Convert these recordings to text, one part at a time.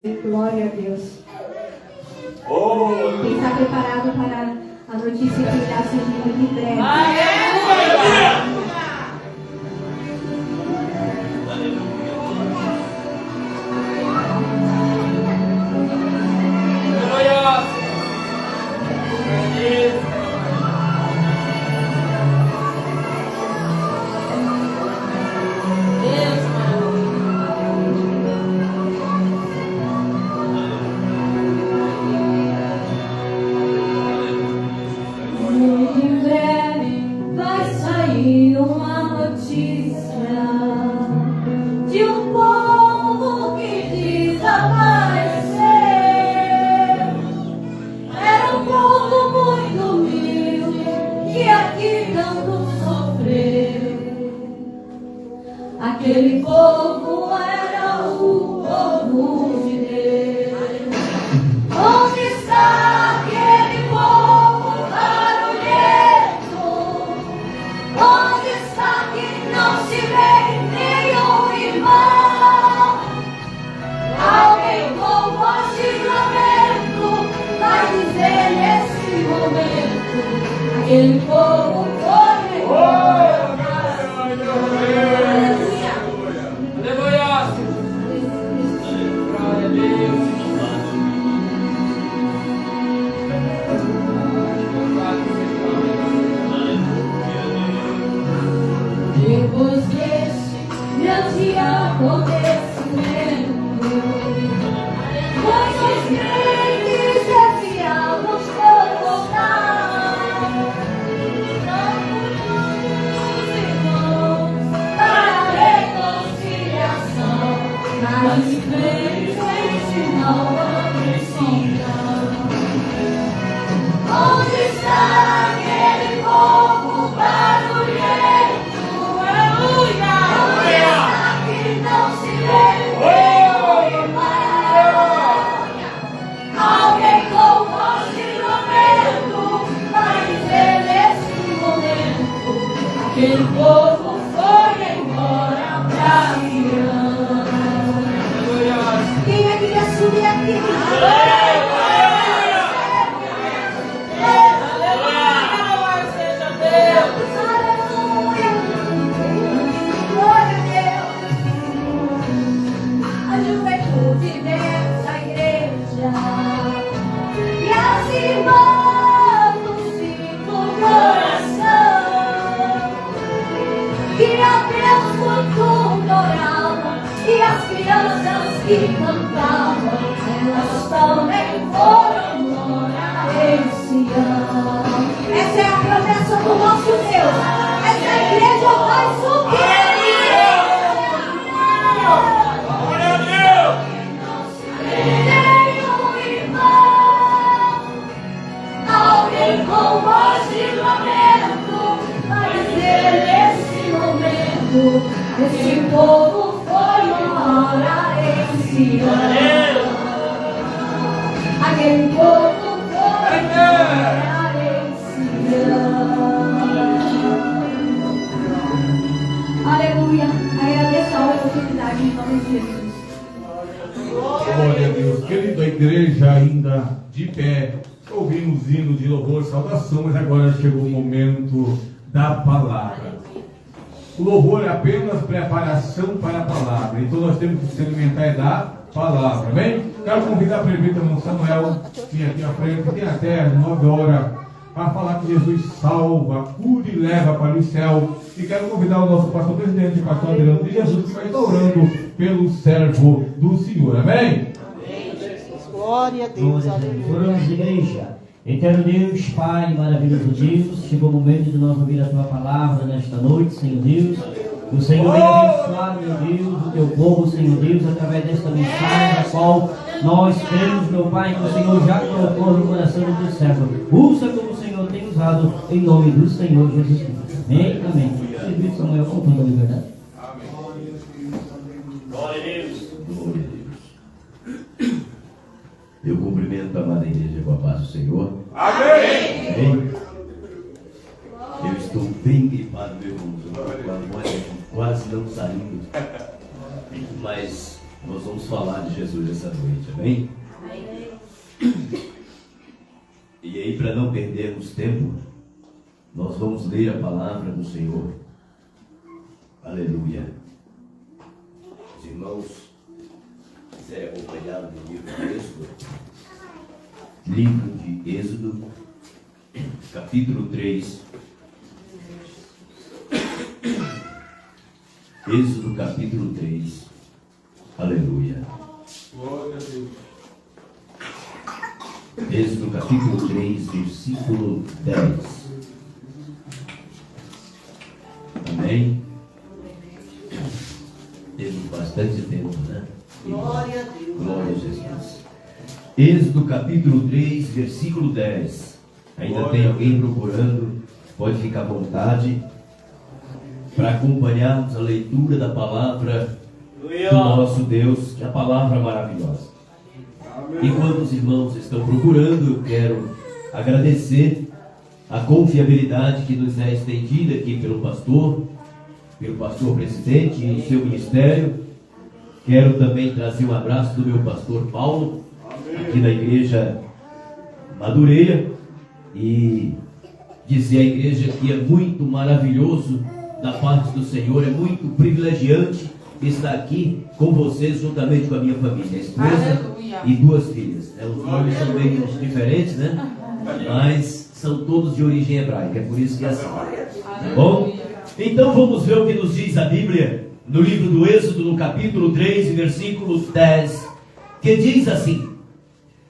Glória a Deus. Oh, Quem está preparado para a notícia que irá surgir muito em breve? Muito em breve vai sair uma notícia de um povo que desapareceu. Era um povo muito humilde que aqui tanto sofreu. Aquele povo era o povo de Deus. Onde está aquele povo barulhento? Onde está que não se vê nenhum irmão? Alguém com voz de lamento vai dizer nesse momento: aquele povo foi embora. Depois desse grande acontecimento, muitos crentes desviados por voltar, os irmãos para a reconciliação, mas infelizmente não precisam. Onde está aquele povo barulhento? Onde está que não se vê nenhum irmão? Alguém com voz de lamento vai dizer nesse momento: aquele povo foi embora pra Irã. Quem é que quer subir aqui? A juventude dessa igreja e as irmãs do ciclo coração, que a Deus muito adoravam, e as crianças que cantavam, elas também foram morar esse ano. Essa é a promessa do nosso Deus. Essa igreja vai subir. Alguém com voz de lamento vai dizer nesse momento: esse povo foi embora esse ano. Aquele povo foi embora esse ano. Aleluia. Agradeço a oportunidade em nome de Jesus. Glória a Deus. Querida igreja, ainda de pé, ouvimos hino de louvor, saudação, mas agora chegou o momento da palavra. O louvor é apenas preparação para a palavra, então nós temos que se alimentar da palavra, amém? Quero convidar a presbítero Samuel, vir aqui à frente, tem até 9 horas, para falar que Jesus salva, cura e leva para o céu. E quero convidar o nosso pastor presidente, pastor Adriano de Jesus, que vai estar orando pelo servo do Senhor, amém? Glória a Deus, aleluia. Oramos, igreja. Eterno Deus, Pai, maravilhoso Deus, chegou o momento de nós ouvir a Tua palavra nesta noite, Senhor Deus. O Senhor vem abençoar, meu Deus, o Teu povo, Senhor Deus, através desta mensagem, a qual nós cremos, meu Pai, que o Senhor já colocou no coração do Teu servo. Usa como o Senhor tem usado, em nome do Senhor Jesus Cristo. Amém, amém. Serviço Samuel, com toda a liberdade. glória a Deus. Glória a Deus. Eu cumprimento a amada igreja com a paz do Senhor. Amém. Amém. Eu estou bem gripado, meu irmão. Quase não saindo. Mas Nós vamos falar de Jesus essa noite, amém? E aí, para não perdermos tempo, nós vamos ler a palavra do Senhor. Aleluia. Os irmãos quiserem acompanhar no livro de Êxodo, livro de Êxodo, capítulo 3. Êxodo capítulo 3. Aleluia. Glória a Deus. Êxodo capítulo 3, versículo 10. Amém? Temos bastante tempo, né? Glória a Deus. Glória a Jesus. Êxodo capítulo 3, versículo 10. Ainda tem alguém procurando? Pode ficar à vontade para acompanharmos a leitura da palavra do nosso Deus, que é a palavra maravilhosa. Enquanto os irmãos estão procurando, eu quero agradecer a confiabilidade que nos é estendida aqui pelo pastor presidente e o seu ministério. Quero também trazer um abraço do meu pastor Paulo, aqui da igreja Madureira, e dizer à igreja que é muito maravilhoso da parte do Senhor, é muito privilegiante estar aqui com vocês juntamente com a minha família, a esposa e 2 filhas. Os nomes são meio diferentes, né? Mas são todos de origem hebraica, é por isso que é assim. Tá bom? Então vamos ver o que nos diz a Bíblia no livro do Êxodo, no capítulo 3, versículo 10, que diz assim: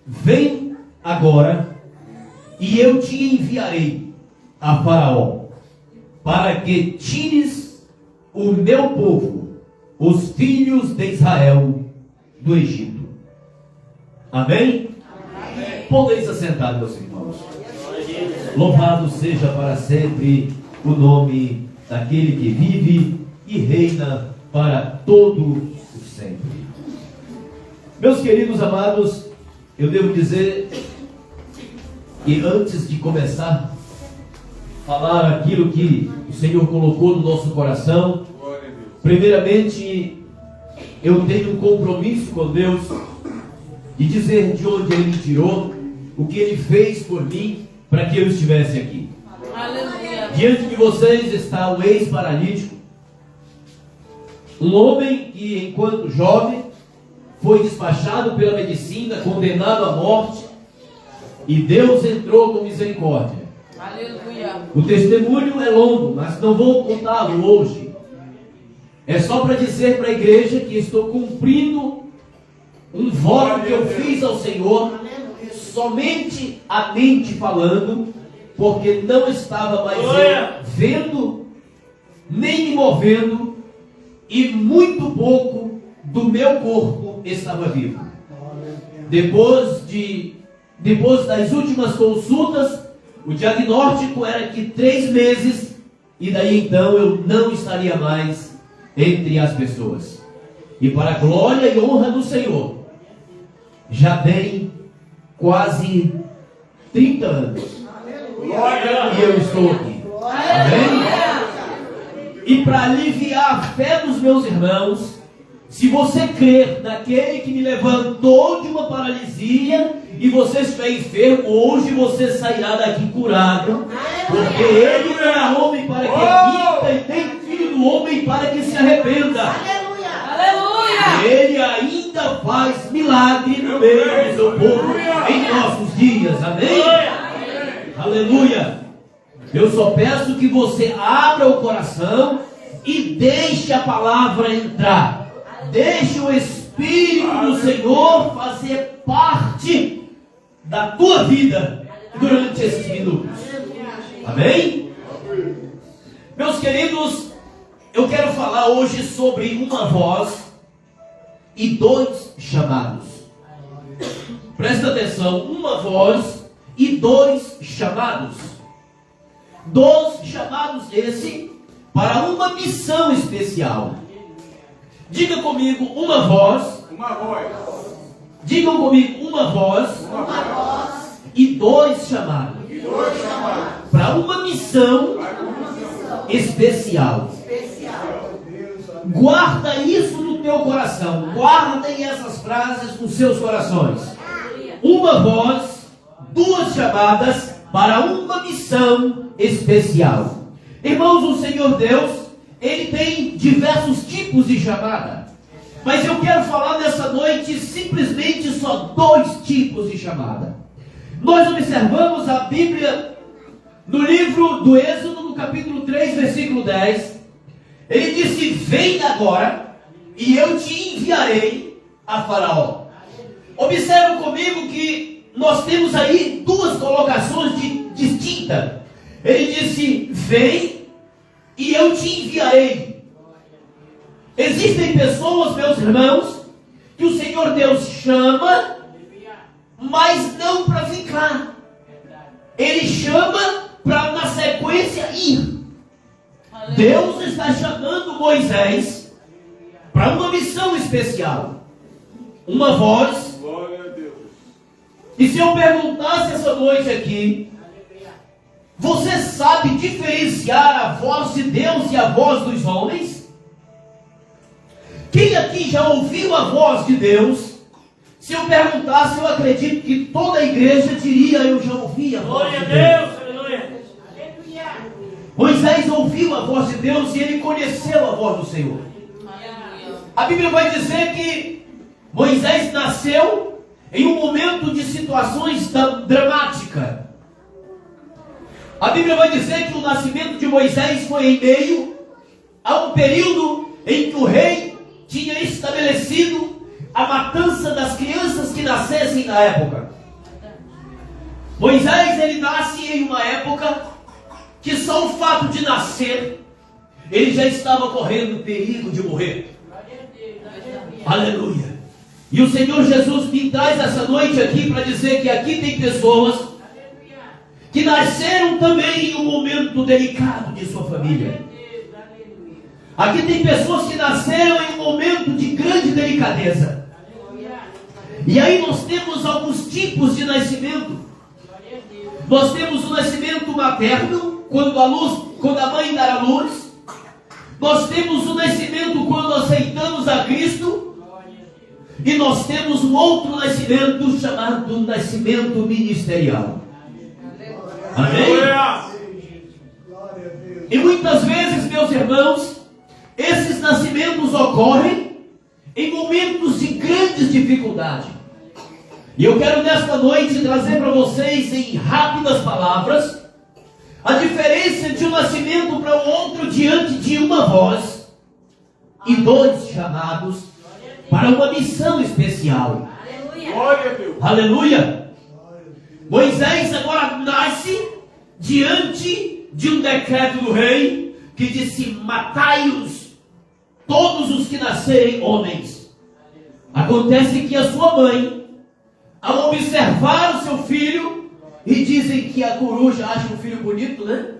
vem agora e eu te enviarei a Faraó, para que tires o meu povo, os filhos de Israel, do Egito. Amém? Amém. Podeis assentar, meus irmãos. Louvado seja para sempre o nome daquele que vive e reina para todo o sempre. Meus queridos amados, eu devo dizer que antes de começar a falar aquilo que o Senhor colocou no nosso coração, primeiramente eu tenho um compromisso com Deus de dizer de onde Ele me tirou, o que Ele fez por mim para que eu estivesse aqui. Aleluia. Diante de vocês está o ex-paralítico, um homem que enquanto jovem foi despachado pela medicina, condenado à morte, e Deus entrou com misericórdia. Aleluia. O testemunho é longo, mas não vou contá-lo hoje. É só para dizer para a igreja que estou cumprindo um voto que eu fiz ao Senhor, somente a mente falando, porque não estava mais vendo, nem me movendo, e muito pouco do meu corpo estava vivo. Depois das últimas consultas, o diagnóstico era que 3 meses, e daí então eu não estaria mais entre as pessoas. E para a glória e honra do Senhor, já tem quase 30 anos e eu estou aqui. Amém? E para aliviar a fé dos meus irmãos, se você crer naquele que me levantou de uma paralisia e você estiver enfermo, hoje você sairá daqui curado, porque Ele não é homem para que minta e tem filho do homem para que se arrependa. Aleluia! Ele ainda faz milagre no meio do seu povo em nossos dias. Amém? Aleluia! Eu só peço que você abra o coração e deixe a palavra entrar. Deixe o Espírito do Senhor fazer parte da tua vida durante esses minutos. Amém? Meus queridos, eu quero falar hoje sobre uma voz e 2 chamados. Presta atenção, uma voz e 2 chamados. 2 chamados esse para uma missão especial. Diga comigo uma voz. Uma voz. Digam comigo uma voz. Uma voz. E 2 chamados. Para uma missão especial. Guarda isso no teu teu coração. Guardem essas frases nos seus corações. Uma voz, duas chamadas para uma missão especial. Irmãos, o Senhor Deus, Ele tem diversos tipos de chamada. Mas eu quero falar nessa noite simplesmente só 2 tipos de chamada. Nós observamos a Bíblia no livro do Êxodo, no capítulo 3, versículo 10. Ele disse: vem agora e eu te enviarei a Faraó. Observe comigo que nós temos aí 2 colocações distintas. Ele disse: vem e eu te enviarei. Existem pessoas, meus irmãos, que o Senhor Deus chama, mas não para ficar. Ele chama para na sequência ir. Deus está chamando Moisés para uma missão especial. Uma voz. Glória a Deus. E se eu perguntasse essa noite aqui, você sabe diferenciar a voz de Deus e a voz dos homens? Quem aqui já ouviu a voz de Deus? Se eu perguntasse, eu acredito que toda a igreja diria: eu já ouvi a voz de Deus. Glória a Deus, aleluia. Moisés ouviu a voz de Deus e ele conheceu a voz do Senhor. A Bíblia vai dizer que Moisés nasceu em um momento de situações dramáticas. A Bíblia vai dizer que o nascimento de Moisés foi em meio a um período em que o rei tinha estabelecido a matança das crianças que nascessem na época. Moisés, ele nasce em uma época que só o fato de nascer, ele já estava correndo perigo de morrer. Aleluia. E o Senhor Jesus me traz essa noite aqui para dizer que aqui tem pessoas que nasceram também em um momento delicado de sua família. Aqui tem pessoas que nasceram em um momento de grande delicadeza. E aí nós temos alguns tipos de nascimento. Nós temos o nascimento materno, quando a mãe dá a luz. Nós temos o nascimento quando aceitamos a Cristo. E nós temos um outro nascimento chamado nascimento ministerial. Amém? E muitas vezes, meus irmãos, esses nascimentos ocorrem em momentos de grandes dificuldades. E eu quero nesta noite trazer para vocês em rápidas palavras a diferença de um nascimento para o outro diante de uma voz e 2 chamados para uma missão especial. Glória a Deus. Aleluia! Moisés agora nasce diante de um decreto do rei que disse: matai-os, todos os que nascerem homens. Acontece que a sua mãe, ao observar o seu filho, e dizem que a coruja acha o filho bonito, né?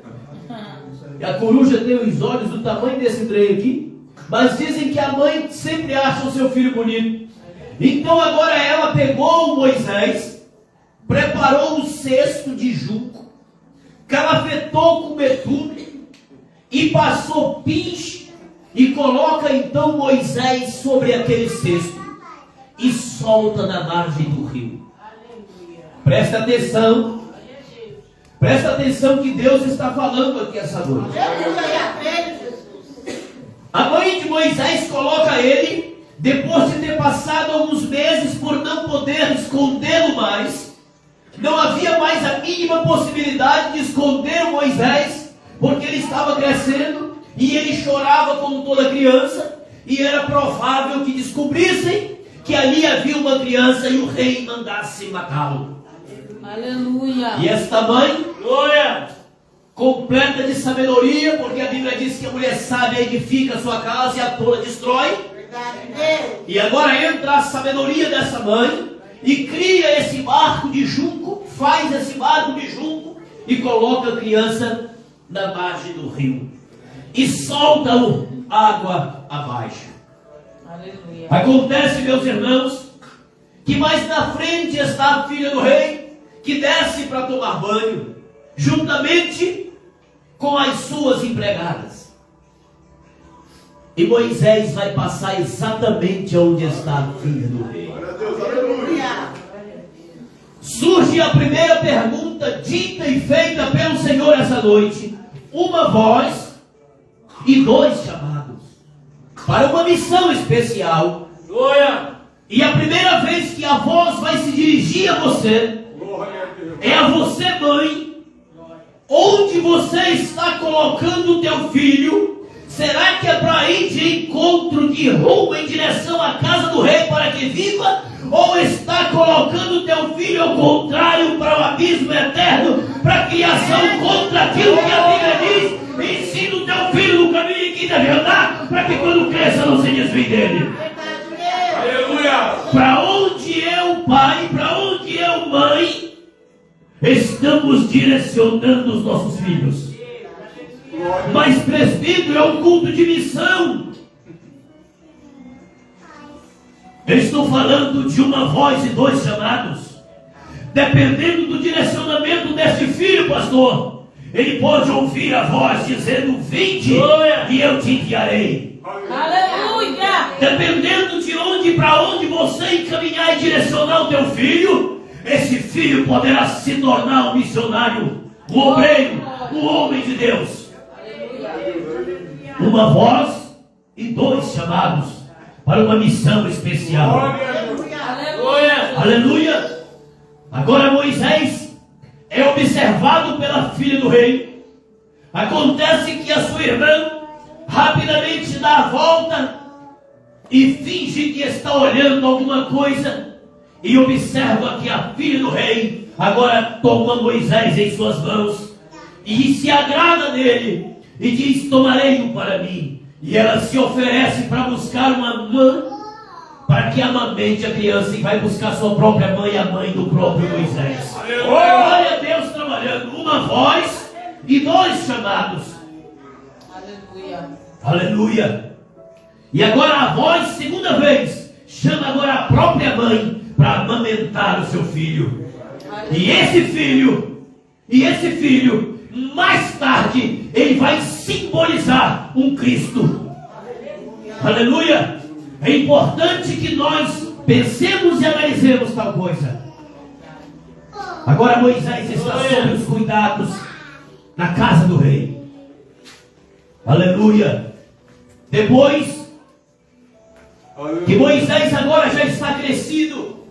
E a coruja tem os olhos do tamanho desse trem aqui, mas dizem que a mãe sempre acha o seu filho bonito. Então agora ela pegou o Moisés, preparou um cesto de junco, calafetou com betume e passou pinche, e coloca então Moisés sobre aquele cesto e solta na margem do rio. Presta atenção. Presta atenção que Deus está falando aqui essa noite. A mãe de Moisés coloca ele, depois de ter passado alguns meses por não poder escondê-lo mais. Não havia mais a mínima possibilidade de esconder o Moisés, porque ele estava crescendo e ele chorava como toda criança, e era provável que descobrissem que ali havia uma criança e o rei mandasse matá-lo. Aleluia. E esta mãe, Glória. completa de sabedoria, porque a Bíblia diz que a mulher sábia edifica a sua casa e a tola destrói. E agora entra a sabedoria dessa mãe e cria esse barco de junco, faz esse barco de junco e coloca a criança na margem do rio e solta-o água abaixo. Aleluia. Acontece, meus irmãos, que mais na frente está a filha do rei, que desce para tomar banho, juntamente com as suas empregadas. E Moisés vai passar exatamente onde está a filha do rei. Glória a Deus, aleluia. Surge a primeira pergunta dita e feita pelo Senhor essa noite. Uma voz e 2 chamados para uma missão especial. Glória. E a primeira vez que a voz vai se dirigir a você Glória a Deus. é a você, mãe. Onde você está colocando o teu filho? Será que é para ir de encontro, de rumo em direção à casa do rei para que viva? Ou está colocando o teu filho ao contrário para o abismo eterno, para a criação contra aquilo que a Bíblia diz? Ensina o teu filho no caminho em que deve andar, para que quando cresça não se desvie dele. Aleluia. Para onde eu, pai, para onde eu, mãe, estamos direcionando os nossos filhos? Mas presbítero é um culto de missão. Eu estou falando de uma voz e 2 chamados. Dependendo do direcionamento deste filho, pastor, ele pode ouvir a voz dizendo: vinde e eu te enviarei. Aleluia! Dependendo de onde, para onde você encaminhar e direcionar o teu filho, esse filho poderá se tornar um missionário, um obreiro, um homem de Deus. Uma voz e 2 chamados para uma missão especial. Glória. Aleluia! Agora Moisés é observado pela filha do rei. Acontece que a sua irmã rapidamente dá a volta e finge que está olhando alguma coisa, e observa que a filha do rei agora toma Moisés em suas mãos e se agrada dele e diz: tomarei-o para mim. E ela se oferece para buscar uma mãe para que amamente a criança, e vai buscar sua própria mãe, a mãe do próprio Moisés. Olha Deus trabalhando. Uma voz e 2 chamados. Aleluia. E agora a voz, segunda vez, chama agora a própria mãe para amamentar o seu filho. E esse filho, mais tarde, ele vai simbolizar um Cristo. Aleluia. É importante que nós pensemos e analisemos tal coisa. Agora Moisés está sob os cuidados na casa do rei. Aleluia. Depois que Moisés agora já está crescido,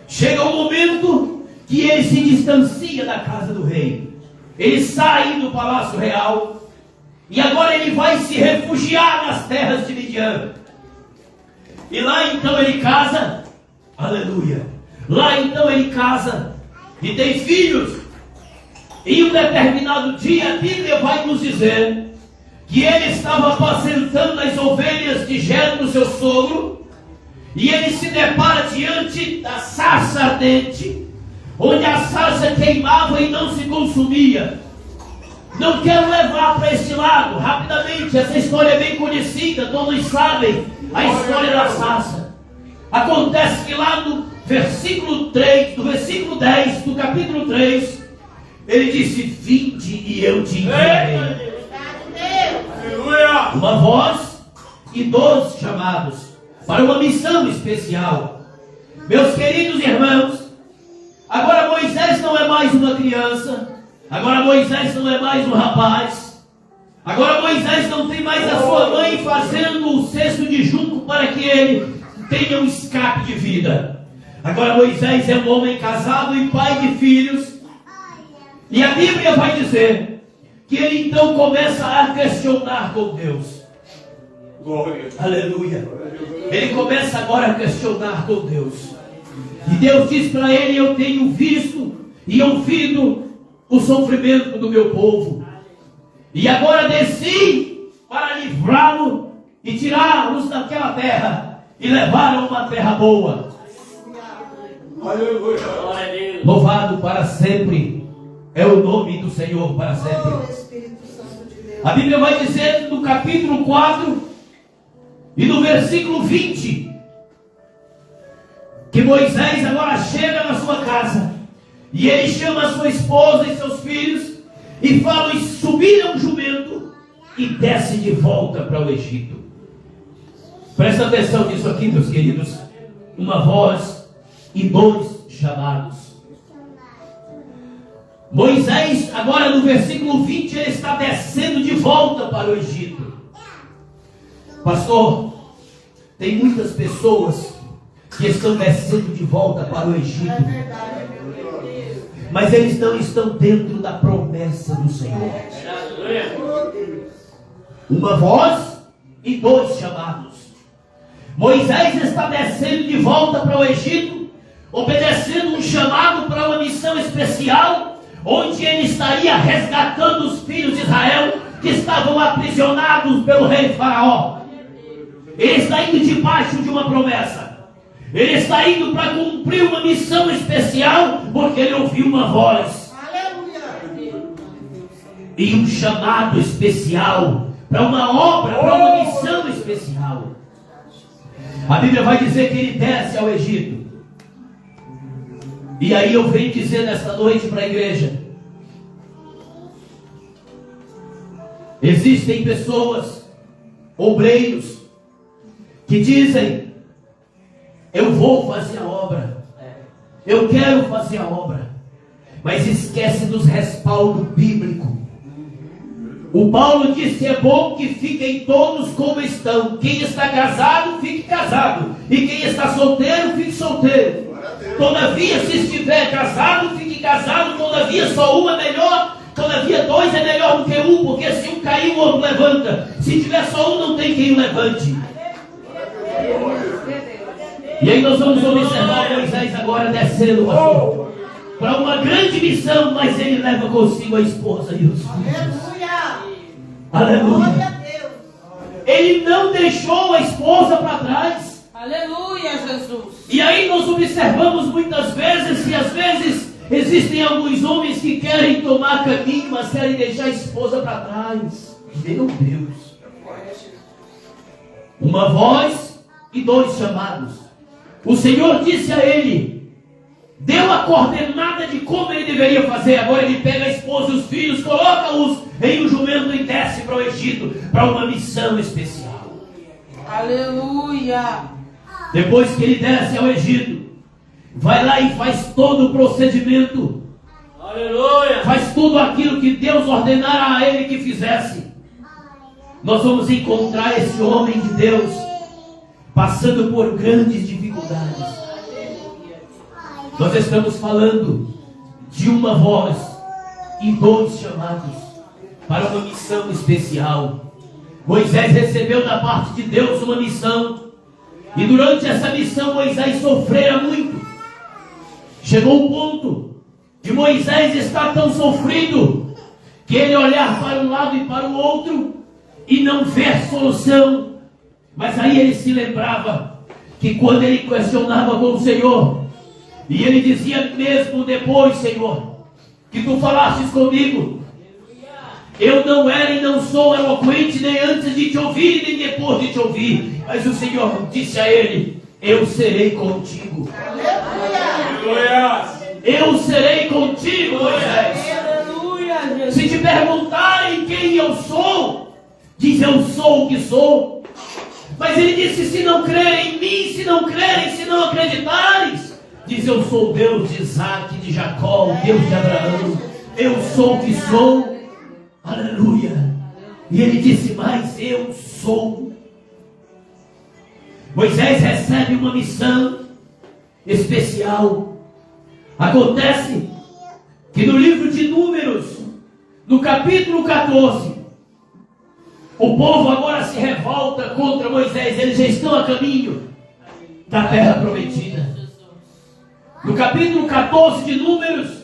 chega um momento que ele se distancia da casa do rei. Ele sai do palácio real e agora ele vai se refugiar nas terras de Midian. E lá então ele casa. Aleluia. Lá então ele casa e tem filhos. E um determinado dia a Bíblia vai nos dizer que ele estava apacentando as ovelhas de Jetro, seu sogro, e ele se depara diante da sarça ardente, onde a sarça queimava e não se consumia. Não quero levar para este lado rapidamente, essa história é bem conhecida, todos sabem a história da sarça. Acontece que lá no versículo 3, do versículo 10 do capítulo 3, ele disse: vinde e eu te enviarei. Aleluia. Uma voz e 2 chamados para uma missão especial. Meus queridos irmãos, agora Moisés não é mais uma criança, agora Moisés não é mais um rapaz, agora Moisés não tem mais a sua mãe fazendo o cesto de junco para que ele tenha um escape de vida. Agora Moisés é um homem casado e pai de filhos, e a Bíblia vai dizer que ele então começa a questionar com Deus. Glória. Aleluia. Ele começa agora a questionar com Deus. E Deus diz para ele: eu tenho visto e ouvido o sofrimento do meu povo, e agora desci para livrá-lo e tirá-los daquela terra e levar a uma terra boa. Aleluia. Glória a Deus. Louvado para sempre é o nome do Senhor, para sempre. Espírito Santo de Deus. A Bíblia vai dizer no capítulo 4 e no versículo 20 que Moisés agora chega na sua casa e ele chama a sua esposa e seus filhos e fala em subir a um jumento e desce de volta para o Egito. Presta atenção nisso aqui, meus queridos. Uma voz e 2 chamados. Moisés, agora no versículo 20, ele está descendo de volta para o Egito. Pastor, tem muitas pessoas que estão descendo de volta para o Egito, mas eles não estão dentro da promessa do Senhor. Uma voz e 2 chamados. Moisés está descendo de volta para o Egito, obedecendo um chamado para uma missão especial, onde ele estaria resgatando os filhos de Israel que estavam aprisionados pelo rei Faraó. Ele está indo debaixo de uma promessa. Ele está indo para cumprir uma missão especial, porque ele ouviu uma voz. E um chamado especial para uma obra, para uma missão especial. A Bíblia vai dizer que ele desce ao Egito. E aí eu venho dizer nesta noite para a igreja: existem pessoas, obreiros, que dizem: eu vou fazer a obra, eu quero fazer a obra, mas esquece dos respaldos bíblicos. O Paulo disse: é bom que fiquem todos como estão. Quem está casado, fique casado, e quem está solteiro, fique solteiro. Todavia, se estiver casado, fique casado. Todavia, só um é melhor. Todavia, 2 é melhor do que um, porque se um cair, o outro levanta. Se tiver só um, não tem quem o levante. E aí nós vamos observar Moisés agora descendo para uma grande missão, mas ele leva consigo a esposa e os filhos. Aleluia. Ele não deixou a esposa para trás. Aleluia, Jesus. E aí nós observamos muitas vezes que às vezes existem alguns homens que querem tomar caminho, mas querem deixar a esposa para trás. Meu Deus. Uma voz e 2 chamados. O Senhor disse a ele, deu a coordenada de como ele deveria fazer. Agora ele pega a esposa e os filhos, coloca-os em um jumento e desce para o Egito, para uma missão especial. Aleluia. Depois que ele desce ao Egito, vai lá e faz todo o procedimento. Aleluia. Faz tudo aquilo que Deus ordenara a ele que fizesse. Nós vamos encontrar esse homem de Deus passando por grandes dificuldades. Nós estamos falando de uma voz e 2 chamados para uma missão especial. Moisés recebeu da parte de Deus uma missão, e durante essa missão Moisés sofrera muito. Chegou o ponto de Moisés estar tão sofrido que ele olhar para um lado e para o outro e não ver solução. Mas aí ele se lembrava que quando ele questionava com o Senhor, e ele dizia mesmo depois: Senhor, que tu falastes comigo, eu não era e não sou eloquente nem antes de te ouvir nem depois de te ouvir, mas o Senhor disse a ele: eu serei contigo. Aleluia. Eu serei contigo, Moisés. Aleluia, Se te perguntarem quem eu sou, diz: eu sou o que sou. Mas ele disse: se não crerem em mim, se não crerem, se não acreditares, diz: eu sou o Deus de Isaac, de Jacó, o Deus de Abraão. Eu sou o que sou. Aleluia. E ele disse: mas eu sou. Moisés recebe uma missão especial. Acontece que no livro de Números, no capítulo 14, o povo agora se revolta contra Moisés. Eles já estão a caminho da terra prometida. No capítulo 14 de Números,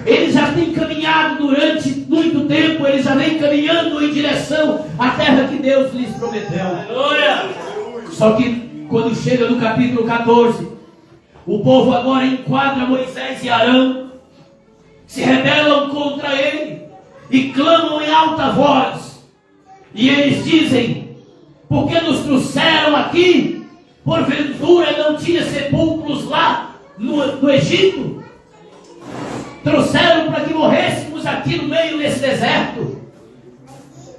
eles já têm caminhado durante muito tempo. Eles já vêm caminhando em direção à terra que Deus lhes prometeu. Aleluia. Só que quando chega no capítulo 14, o povo agora enquadra Moisés e Arão, se rebelam contra ele e clamam em alta voz. E eles dizem: por que nos trouxeram aqui? Porventura não tinha sepulcros lá no Egito? Trouxeram para que morrêssemos aqui no meio desse deserto.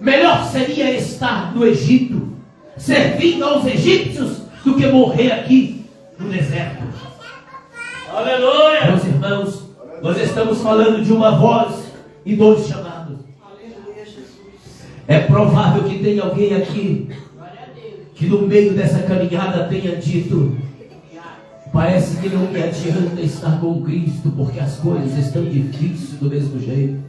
Melhor seria estar no Egito. servindo aos egípcios do que morrer aqui no deserto. Aleluia. Meus irmãos, nós estamos falando de uma voz e 2 chamados. É provável que tenha alguém aqui que no meio dessa caminhada tenha dito: parece que não me adianta estar com Cristo, porque as coisas estão difíceis do mesmo jeito.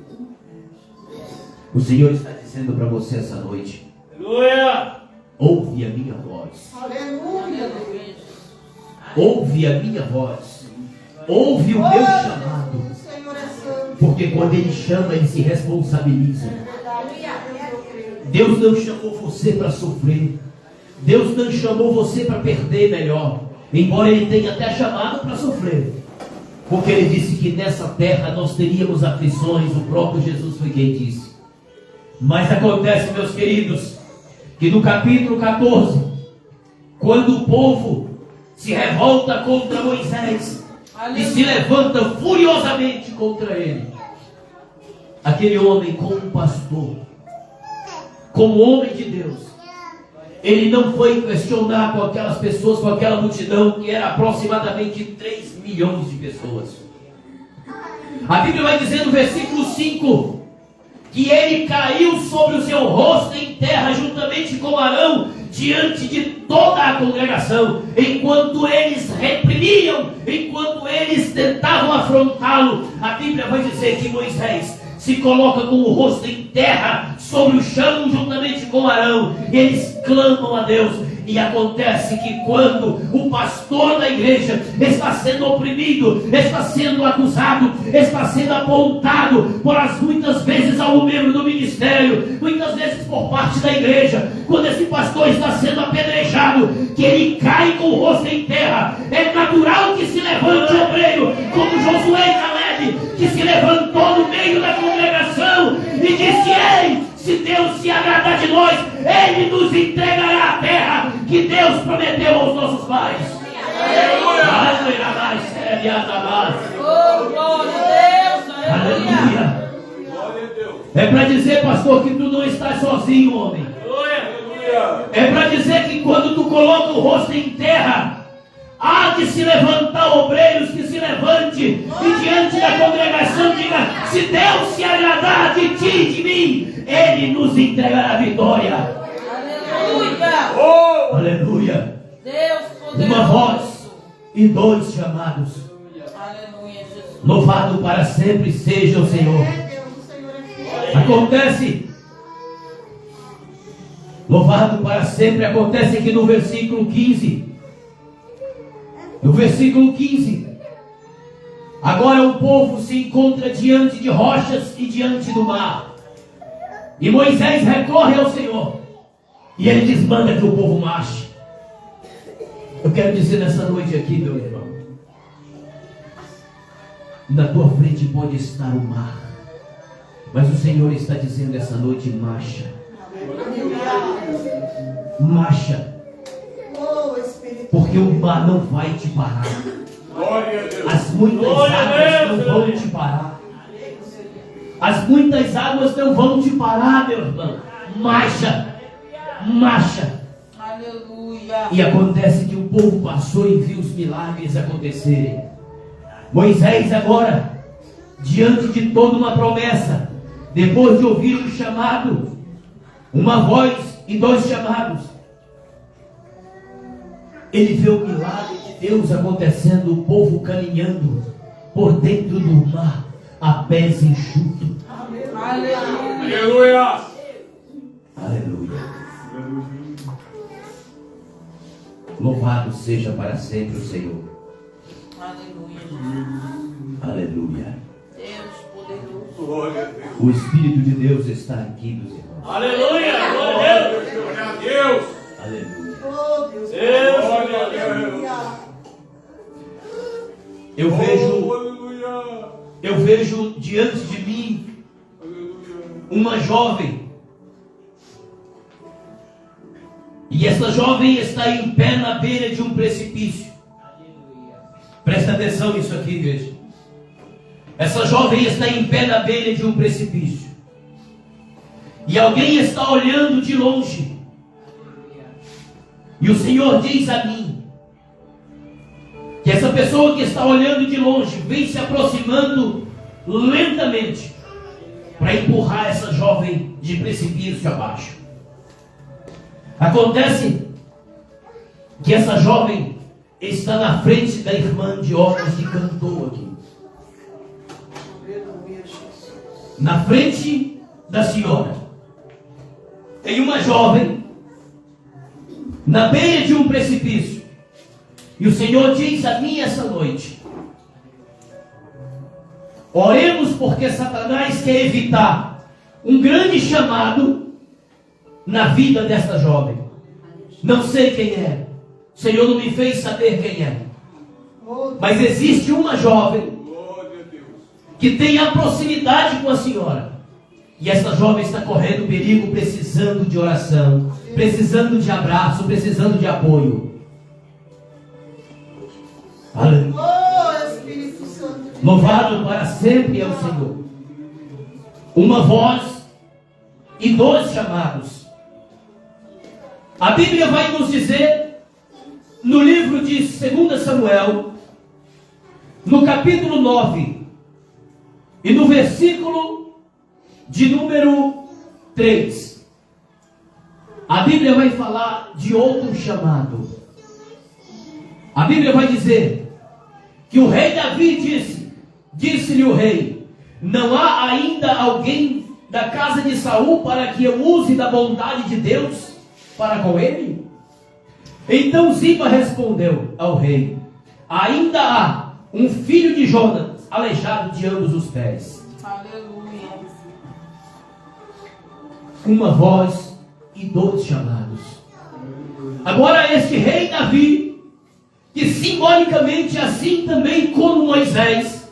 O Senhor está dizendo para você essa noite: Aleluia. ouve a minha voz. Aleluia. Ouve a minha voz. Ouve o meu chamado. O Senhor é santo. Porque quando Ele chama, Ele se responsabiliza. Deus não chamou você para sofrer. Deus não chamou você para perder melhor. Embora Ele tenha até chamado para sofrer. Porque Ele disse que nessa terra nós teríamos aflições. O próprio Jesus foi quem disse. Mas acontece, meus queridos, que no capítulo 14, quando o povo se revolta contra Moisés e se levanta furiosamente contra ele, aquele homem, como pastor, como homem de Deus, ele não foi questionar com aquelas pessoas, com aquela multidão que era aproximadamente 3 milhões de pessoas. A Bíblia vai dizer no versículo 5 que ele caiu sobre o seu rosto em terra juntamente com Arão diante de toda a congregação, enquanto eles reprimiam, enquanto eles tentavam afrontá-lo. A Bíblia vai dizer que Moisés se coloca com o rosto em terra sobre o chão juntamente com Arão, e eles clamam a Deus. E acontece que quando o pastor da igreja está sendo oprimido, está sendo acusado, está sendo apontado por as muitas vezes algum membro do ministério, muitas vezes por parte da igreja, quando esse pastor está sendo apedrejado, que ele cai com o rosto em terra, é natural que se levante o obreiro, como Josué e Caleb, que se levantou no meio da congregação e disse: ei, se Deus se agradar de nós, Ele nos entregará a terra que Deus prometeu aos nossos pais. Oh, glória a Deus. Aleluia. É para dizer, pastor, que tu não estás sozinho, homem. É para dizer que quando tu coloca o rosto em terra, há de se levantar obreiros, que se levante e diante da congregação diga: se Deus se agradar de ti e de mim, Ele nos entregará a vitória. Aleluia. Oh. Aleluia. Deus poderoso. Uma voz e 2 chamados. Aleluia, Jesus. Louvado para sempre seja o Senhor. É Deus, o Senhor é fiel. Acontece, louvado para sempre, acontece que no versículo 15, agora o povo se encontra diante de rochas e diante do mar, e Moisés recorre ao Senhor, e ele desmanda que o povo marche. Eu quero dizer nessa noite aqui, meu irmão, na tua frente pode estar o mar, mas o Senhor está dizendo essa noite: marcha, marcha, Oh, Espírito. porque o mar não vai te parar. Glória a Deus. As muitas Glória a águas Deus, não vão Deus. te parar. As muitas águas não vão te parar, meu irmão. Marcha, marcha. Aleluia. E acontece que o povo passou e viu os milagres acontecerem. Moisés agora, diante de toda uma promessa, depois de ouvir um chamado, uma voz e 2 chamados, ele vê o milagre de Deus acontecendo, o povo caminhando por dentro do mar a pés enxutos. Aleluia. Aleluia. Aleluia. Louvado seja para sempre o Senhor. Aleluia, Jesus. Aleluia. Deus poderoso. Glória a Deus. O Espírito de Deus está aqui, meus irmãos. Aleluia. Glória a Deus. Glória a Deus. Aleluia. Oh, Deus. Deus. Glória a Deus. Eu vejo diante de mim uma jovem. E essa jovem está em pé na beira de um precipício. Presta atenção nisso aqui, igreja. Essa jovem está em pé na beira de um precipício. E alguém está olhando de longe. E o Senhor diz a mim que essa pessoa que está olhando de longe vem se aproximando lentamente para empurrar essa jovem de precipício abaixo. Acontece que essa jovem está na frente da irmã de obras que cantou aqui. Na frente da senhora tem uma jovem na beira de um precipício. E o Senhor diz a mim essa noite: oremos, porque Satanás quer evitar um grande chamado na vida desta jovem. Não sei quem é, o Senhor não me fez saber quem é, mas existe uma jovem que tem a proximidade com a senhora, e essa jovem está correndo perigo, precisando de oração, precisando de abraço, precisando de apoio. Aleluia. Oh, Espírito Santo. Louvado para sempre é o Senhor. Uma voz e 2 chamados. A Bíblia vai nos dizer, no livro de 2 Samuel, no capítulo 9, e no versículo de número 3, a Bíblia vai falar de outro chamado. A Bíblia vai dizer que o rei Davi disse-lhe o rei: não há ainda alguém da casa de Saul para que eu use da bondade de Deus para com ele? Então Ziba respondeu ao rei: ainda há um filho de Jonas aleijado de ambos os pés. Aleluia. Uma voz e 2 chamados. Agora este rei Davi, que simbolicamente, assim também como Moisés,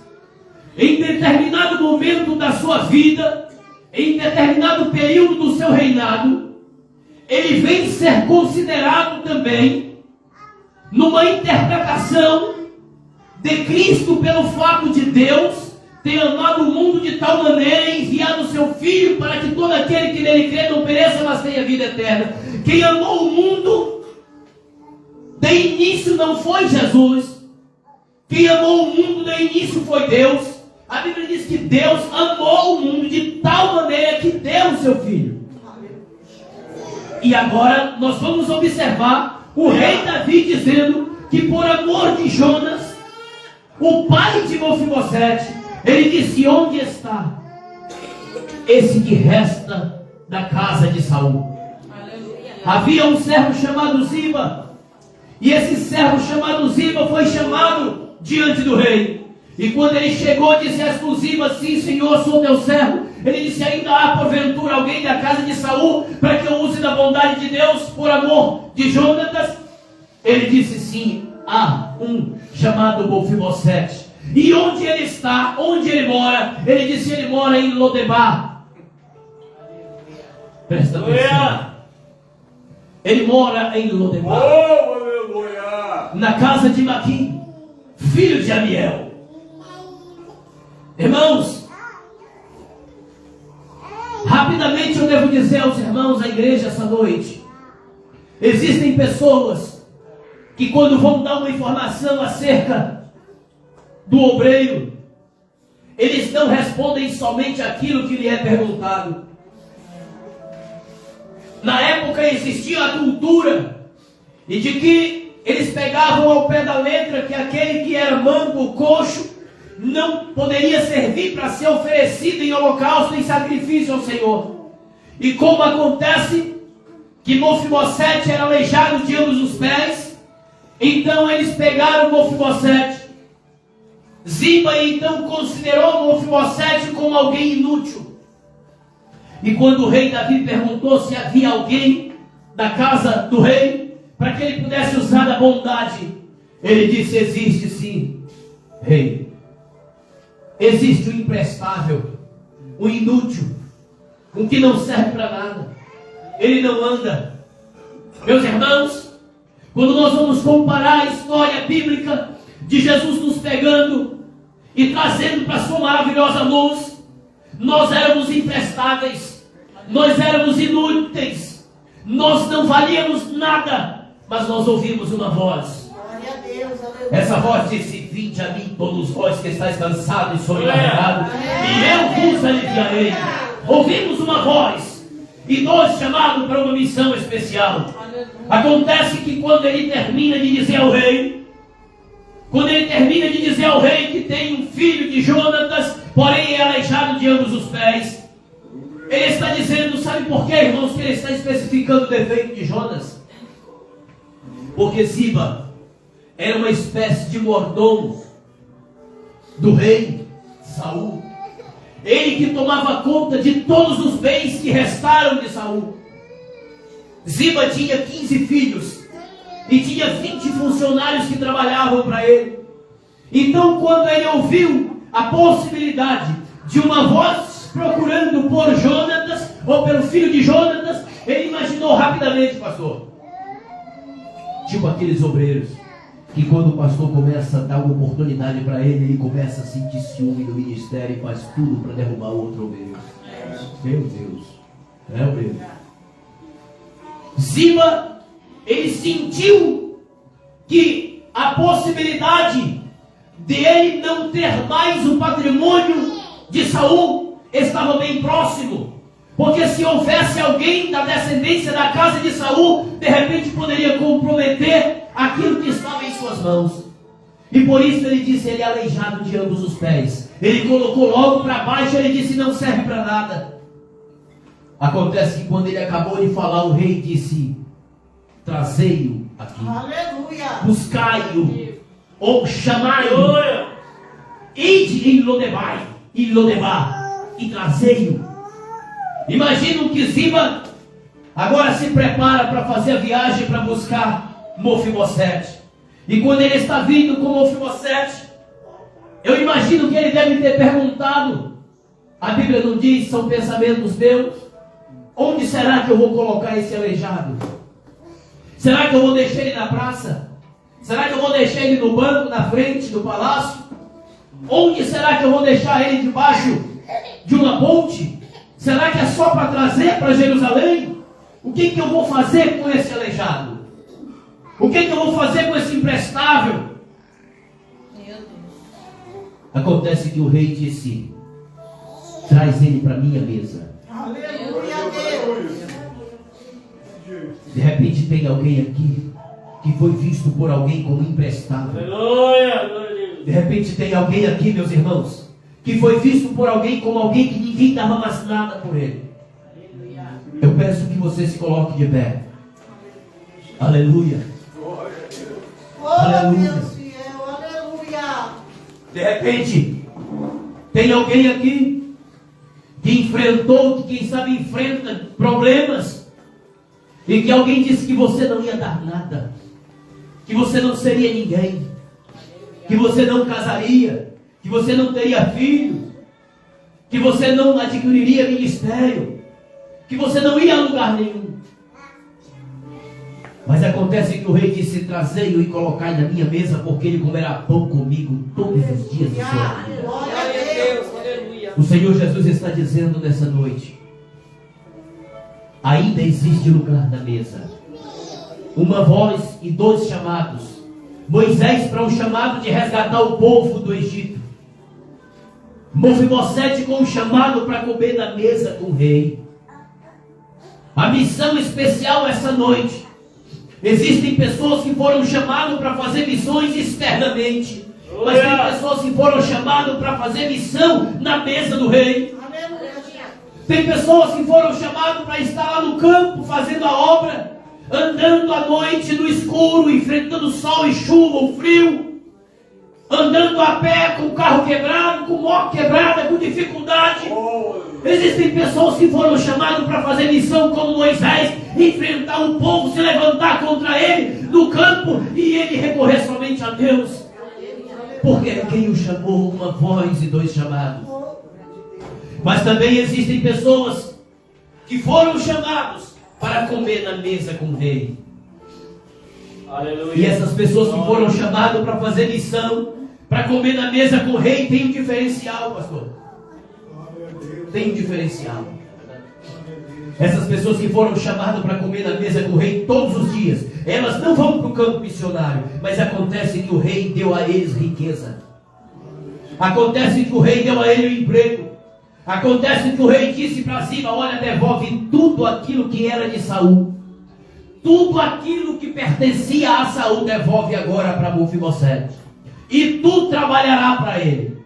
em determinado momento da sua vida, em determinado período do seu reinado, ele vem ser considerado também numa interpretação de Cristo, pelo fato de Deus ter amado o mundo de tal maneira e enviado o seu Filho para que todo aquele que nele crê não pereça, mas tenha vida eterna. Quem amou o mundo de início não foi Jesus. Quem amou o mundo de início foi Deus. A Bíblia diz que Deus amou o mundo de tal maneira que deu o seu Filho. E agora nós vamos observar o rei Davi dizendo que por amor de Jonas, o pai de Mefibosete, ele disse: onde está esse que resta da casa de Saul? Aleluia. Havia um servo chamado Ziba, e esse servo chamado Ziba foi chamado diante do rei. E quando ele chegou, disse a Ziba: sim, senhor, sou teu servo. Ele disse: ainda há porventura alguém da casa de Saul para que eu use da bondade de Deus por amor de Jonatas? Ele disse: sim, há um chamado Mefibosete. E onde ele está? Onde ele mora? Ele disse: ele mora em Lodebar. Presta atenção. Ele mora em Lodebar, Oh, aleluia. na casa de Maquim, filho de Amiel. Irmãos, rapidamente eu devo dizer aos irmãos da igreja essa noite: existem pessoas que, quando vão dar uma informação acerca do obreiro, eles não respondem somente aquilo que lhe é perguntado. Na época existia a cultura e de que eles pegavam ao pé da letra que aquele que era manco, coxo, não poderia servir para ser oferecido em holocausto, em sacrifício ao Senhor. E como acontece que Mefibosete era aleijado de ambos os pés, então eles pegaram Mefibosete. Ziba então considerou Mefibosete como alguém inútil. E quando o rei Davi perguntou se havia alguém da casa do rei para que ele pudesse usar da bondade, ele disse: existe sim, rei. Existe o imprestável, o inútil, o que não serve para nada. Ele não anda. Meus irmãos, quando nós vamos comparar a história bíblica de Jesus nos pegando e trazendo para a sua maravilhosa luz, nós éramos imprestáveis, nós éramos inúteis, nós não valíamos nada, mas nós ouvimos uma voz. Glória a Deus, aleluia. Essa voz disse: vinde a mim todos vós que estáis cansados e sobrecarregados, e eu vos aliviarei. Ouvimos uma voz e nós chamados para uma missão especial. Acontece que quando ele termina de dizer ao rei, que tem um filho de Jonatas, porém é aleijado de ambos os pés, ele está dizendo, sabe por quê, irmãos, que ele está especificando o defeito de Jonas? Porque Ziba era uma espécie de mordomo do rei Saul. Ele que tomava conta de todos os bens que restaram de Saul. Ziba tinha 15 filhos e tinha 20 funcionários que trabalhavam para ele. Então, quando ele ouviu a possibilidade de uma voz procurando por Jonatas, ou pelo filho de Jonatas, ele imaginou rapidamente, pastor, tipo aqueles obreiros que quando o pastor começa a dar uma oportunidade para ele, ele começa a sentir ciúme no ministério e faz tudo para derrubar o outro obreiro. Meu Deus, é obreiro. Ziba, ele sentiu que a possibilidade dele não ter mais o patrimônio de Saul estava bem próximo, porque se houvesse alguém da descendência da casa de Saul, de repente poderia comprometer aquilo que estava em suas mãos. E por isso ele disse: ele é aleijado de ambos os pés. Ele colocou logo para baixo, ele disse: não serve para nada. Acontece que quando ele acabou de falar, o rei disse: trazei-o aqui, Aleluia. buscai-o, ou chamai-o, ide em Lodebar, e trazei-o. Imaginam que Ziba agora se prepara para fazer a viagem para buscar Mefibosete. E quando ele está vindo com Mefibosete, eu imagino que ele deve ter perguntado, a Bíblia não diz, são pensamentos meus, onde será que eu vou colocar esse aleijado? Será que eu vou deixar ele na praça? Será que eu vou deixar ele no banco na frente do palácio? Onde será que eu vou deixar ele debaixo de uma ponte? Será que é só para trazer para Jerusalém? O que eu vou fazer com esse aleijado? O que eu vou fazer com esse imprestável? Acontece que o rei disse: traz ele para minha mesa. Aleluia, Deus. De repente tem alguém aqui que foi visto por alguém como imprestável. De repente tem alguém aqui, meus irmãos, que foi visto por alguém como alguém que ninguém dava mais nada por ele. Eu peço que você se coloque de pé. Aleluia. Oh, Aleluia. Deus fiel, aleluia. De repente tem alguém aqui que enfrentou, que quem sabe enfrenta problemas, e que alguém disse que você não ia dar nada, que você não seria ninguém, que você não casaria, que você não teria filho, que você não adquiriria ministério, que você não ia a lugar nenhum. Mas acontece que o rei disse: trazei-o e colocai na minha mesa, porque ele comerá pão comigo todos os dias do sua vida. Glória a Deus. O Senhor Jesus está dizendo nessa noite: ainda existe lugar na mesa. Uma voz e 2 chamados. Moisés para um chamado de resgatar o povo do Egito. Mefibosete com um chamado para comer na mesa com o rei. A missão especial essa noite. Existem pessoas que foram chamadas para fazer missões externamente, mas tem pessoas que foram chamadas para fazer missão na mesa do rei. Aleluia. Tem pessoas que foram chamadas para estar lá no campo fazendo a obra, andando à noite no escuro, enfrentando sol e chuva, o frio, andando a pé com o carro quebrado, com moto quebrada, com dificuldade. Existem pessoas que foram chamadas para fazer missão como Moisés, enfrentar o povo, se levantar contra ele no campo e ele recorrer somente a Deus, porque é quem o chamou, uma voz e 2 chamados. Mas também existem pessoas que foram chamados para comer na mesa com o rei. Aleluia. E essas pessoas que foram chamadas para fazer missão, para comer na mesa com o rei, tem um diferencial, pastor. Tem um diferencial. Essas pessoas que foram chamadas para comer na mesa com o rei todos os dias, elas não vão para o campo missionário, mas acontece que o rei deu a eles riqueza. Acontece que o rei deu a ele um emprego. Acontece que o rei disse para Ziba: olha, devolve tudo aquilo que era de Saul. Tudo aquilo que pertencia a Saul, devolve agora para Mefibosete. E tu trabalhará para ele.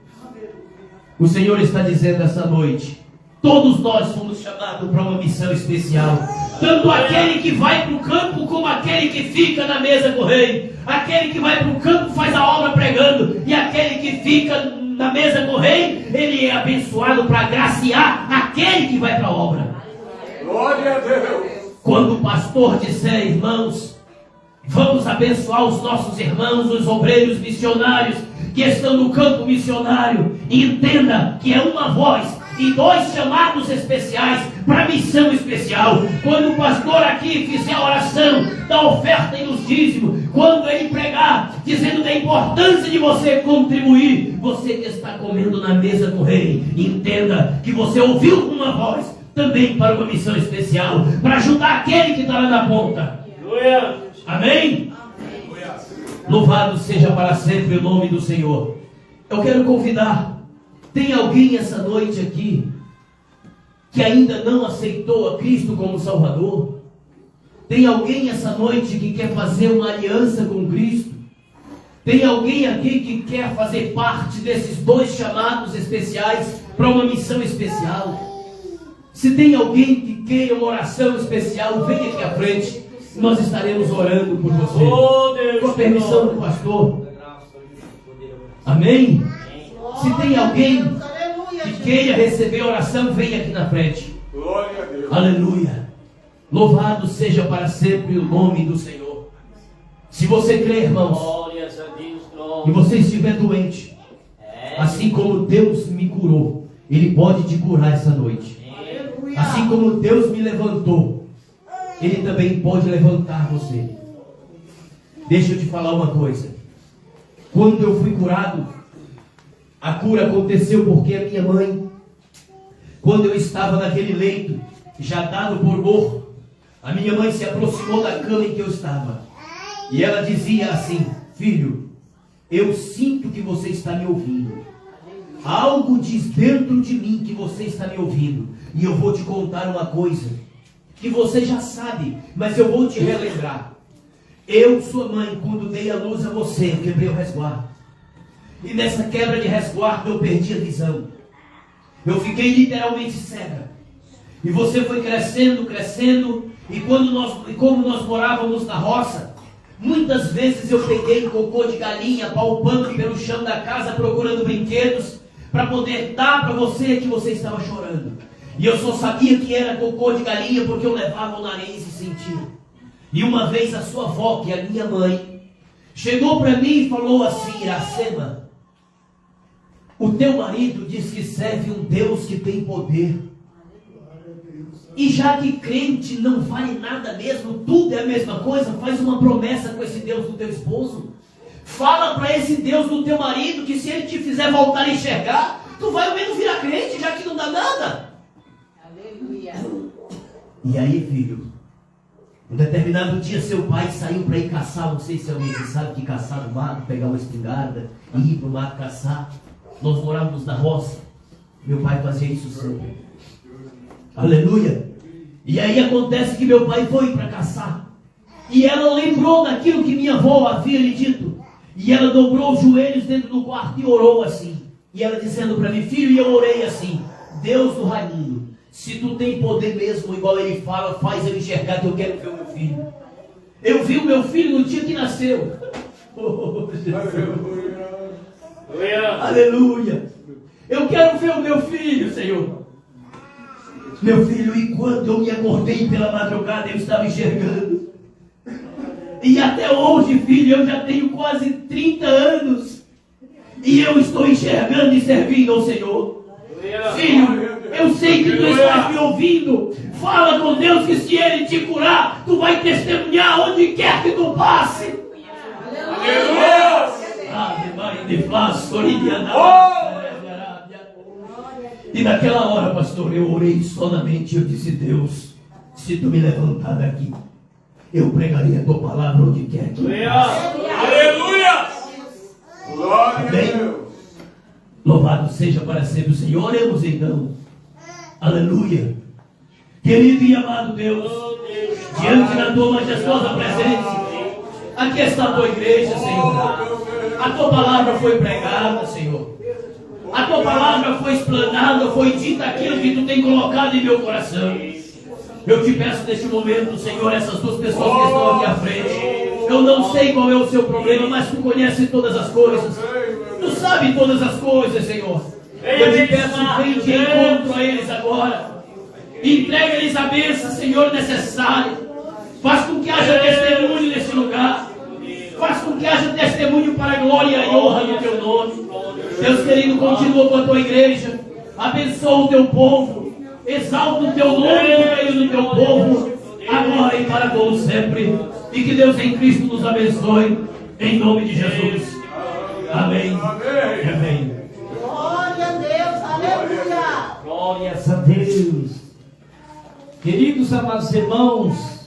O Senhor está dizendo essa noite: todos nós fomos chamados para uma missão especial. Tanto aquele que vai para o campo, como aquele que fica na mesa com o rei. Aquele que vai para o campo faz a obra pregando. E aquele que fica na mesa com o rei, ele é abençoado para agraciar aquele que vai para a obra. Glória a Deus. Quando o pastor disser: irmãos, vamos abençoar os nossos irmãos, os obreiros missionários que estão no campo missionário, entenda que é uma voz e dois chamados especiais para missão especial. Quando o pastor aqui fizer a oração da oferta e dos dízimos, quando ele pregar dizendo da importância de você contribuir, você que está comendo na mesa com o rei, entenda que você ouviu uma voz também para uma missão especial, para ajudar aquele que está lá na ponta. Amém? Louvado seja para sempre o nome do Senhor. Eu quero convidar, tem alguém essa noite aqui que ainda não aceitou a Cristo como Salvador? Tem alguém essa noite que quer fazer uma aliança com Cristo? Tem alguém aqui que quer fazer parte desses dois chamados especiais para uma missão especial? Se tem alguém que queira uma oração especial, venha aqui à frente. Nós estaremos orando por você, com a permissão do pastor. Amém? Se tem alguém que queira receber oração, venha aqui na frente. Glória a Deus. Aleluia. Louvado seja para sempre o nome do Senhor. Se você crê, irmãos, e você estiver doente, assim como Deus me curou, Ele pode te curar essa noite. Assim como Deus me levantou, Ele também pode levantar você. Deixa eu te falar uma coisa. Quando eu fui curado, a cura aconteceu porque a minha mãe, quando eu estava naquele leito, já dado por morto, a minha mãe se aproximou da cama em que eu estava. E ela dizia assim: filho, eu sinto que você está me ouvindo. Algo diz dentro de mim que você está me ouvindo. E eu vou te contar uma coisa que você já sabe, mas eu vou te relembrar. Eu, sua mãe, quando dei a luz a você, eu quebrei o resguardo. E nessa quebra de resguardo eu perdi a visão. Eu fiquei literalmente cega. E você foi crescendo, crescendo. E como nós morávamos na roça, muitas vezes eu peguei cocô de galinha, palpando pelo chão da casa, procurando brinquedos, para poder dar para você que você estava chorando. E eu só sabia que era cocô de galinha porque eu levava o nariz e sentia. E uma vez a sua avó, que é a minha mãe, chegou para mim e falou assim: Iracema, o teu marido diz que serve um Deus que tem poder. E já que crente não vale nada mesmo, tudo é a mesma coisa, faz uma promessa com esse Deus do teu esposo. Fala para esse Deus do teu marido que se ele te fizer voltar a enxergar, tu vai ao menos virar crente, já que não dá nada. Aleluia. E aí, filho, um determinado dia seu pai saiu para ir caçar. Não sei se alguém sabe que caçar no mato, pegar uma espingarda e ir para o mato caçar. Nós morávamos na roça. Meu pai fazia isso sempre. Aleluia. E aí acontece que meu pai foi para caçar. E ela lembrou daquilo que minha avó havia lhe dito. E ela dobrou os joelhos dentro do quarto e orou assim. E ela dizendo para mim: filho, e eu orei assim: Deus do Raimundo, se tu tem poder mesmo, igual ele fala, faz eu enxergar que eu quero ver o meu filho. Eu vi o meu filho no dia que nasceu. Oh, Aleluia. Aleluia. Eu quero ver o meu filho, Senhor. Meu filho, e quando eu me acordei pela madrugada, eu estava enxergando. E até hoje, filho, eu já tenho quase 30 anos. E eu estou enxergando e servindo ao Senhor. Filho, eu sei que tu estás me ouvindo. Fala com Deus que se Ele te curar, tu vai testemunhar onde quer que tu passe. Aleluia. E naquela hora, pastor, eu orei somente. Eu disse: Deus, se tu me levantar daqui, eu pregaria a tua palavra onde quer que eu passe. Aleluia! Glória a Amém? Deus. Louvado seja para sempre o Senhor. Oremos então. Aleluia. Querido e amado Deus, diante da tua majestosa presença, aqui está a tua igreja, Senhor. A tua palavra foi pregada, Senhor. A tua palavra foi explanada, foi dita aquilo que tu tem colocado em meu coração. Eu te peço neste momento, Senhor, essas duas pessoas que estão aqui à frente. Eu não sei qual é o seu problema, mas tu conheces todas as coisas. Tu sabes todas as coisas, Senhor. Eu te peço, vem de encontro a eles agora. Entrega-lhes a bênção, Senhor, necessária. Faz com que haja testemunho neste lugar. Faz com que haja testemunho para a glória e honra do teu nome. Deus querido, continua com a tua igreja. Abençoa o teu povo. Exalta o teu nome no meio do teu povo, agora e para todo sempre. E que Deus em Cristo nos abençoe, em nome de Jesus. Amém. Amém. Glória a Deus, aleluia. Glórias a Deus. Queridos amados irmãos,